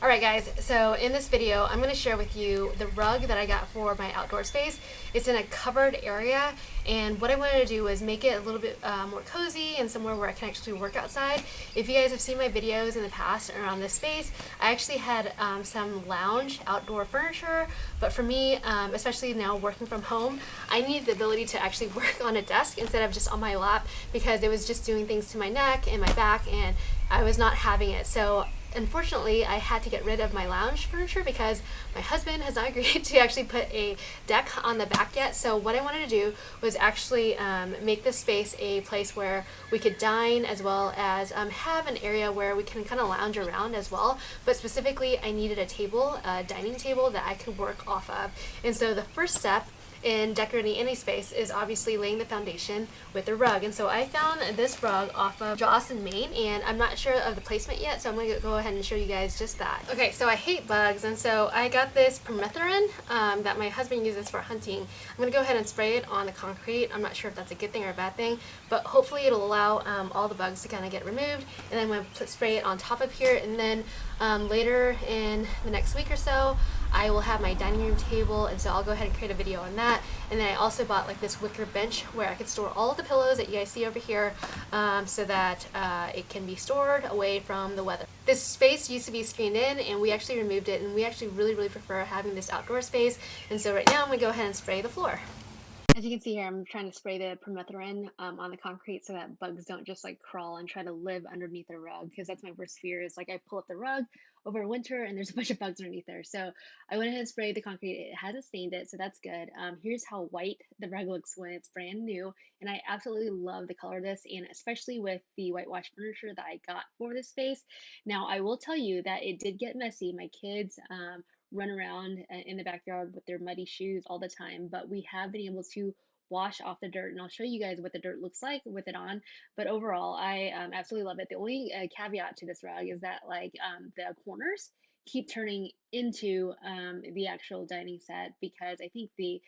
Alright guys, so in this video I'm going to share with you the rug that I got for my outdoor space. It's in a covered area, and what I wanted to do was make it a little bit more cozy and somewhere where I can actually work outside. If you guys have seen my videos in the past around this space, I actually had some lounge outdoor furniture, but for me, especially now working from home, I need the ability to actually work on a desk instead of just on my lap, because it was just doing things to my neck and my back and I was not having it. So unfortunately, I had to get rid of my lounge furniture because my husband has not agreed to actually put a deck on the back yet. So what I wanted to do was actually make this space a place where we could dine, as well as have an area where we can kind of lounge around as well. But specifically, I needed a table, a dining table that I could work off of. And so the first step in decorating any space is obviously laying the foundation with a rug. And so I found this rug off of Joss in Maine, and I'm not sure of the placement yet, so I'm going to go ahead and show you guys just that. Okay, so I hate bugs, and so I got this permethrin that my husband uses for hunting. I'm going to go ahead and spray it on the concrete. I'm not sure if that's a good thing or a bad thing, but hopefully it'll allow all the bugs to kind of get removed. And then I'm going to spray it on top of here, and then later in the next week or so, I will have my dining room table, and so I'll go ahead and create a video on that. And then I also bought like this wicker bench where I could store all of the pillows that you guys see over here, so that it can be stored away from the weather. This space used to be screened in, and we actually removed it, and we actually really prefer having this outdoor space. And so right now I'm going to go ahead and spray the floor. As you can see here, I'm trying to spray the permethrin on the concrete so that bugs don't just like crawl and try to live underneath the rug, because that's my worst fear is like I pull up the rug over winter and there's a bunch of bugs underneath there. So I went ahead and sprayed the concrete. It hasn't stained it, so that's good. Here's how white the rug looks when it's brand new, and I absolutely love the color of this, and especially with the whitewash furniture that I got for this space. Now, I will tell you that it did get messy. My kids run around in the backyard with their muddy shoes all the time, but we have been able to wash off the dirt, and I'll show you guys what the dirt looks like with it on. But overall, I absolutely love it. The only caveat to this rug is that the corners keep turning into the actual dining set, because I think the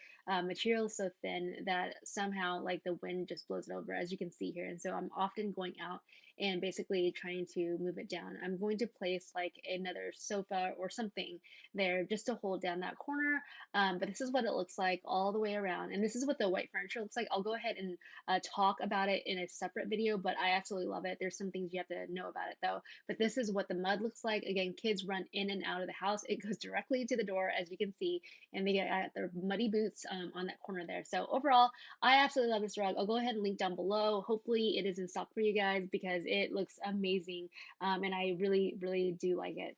material is so thin that somehow like the wind just blows it over, as you can see here. And so I'm often going out and basically trying to move it down. I'm going to place like another sofa or something there just to hold down that corner. But this is what it looks like all the way around. And this is what the white furniture looks like. I'll go ahead and talk about it in a separate video, but I absolutely love it. There's some things you have to know about it though. But this is what the mud looks like. Again, kids run in and out of the house. It goes directly to the door, as you can see, and they get their muddy boots on that corner there. So overall, I absolutely love this rug. I'll go ahead and link down below. Hopefully it is in stock for you guys, because it looks amazing. And I really do like it.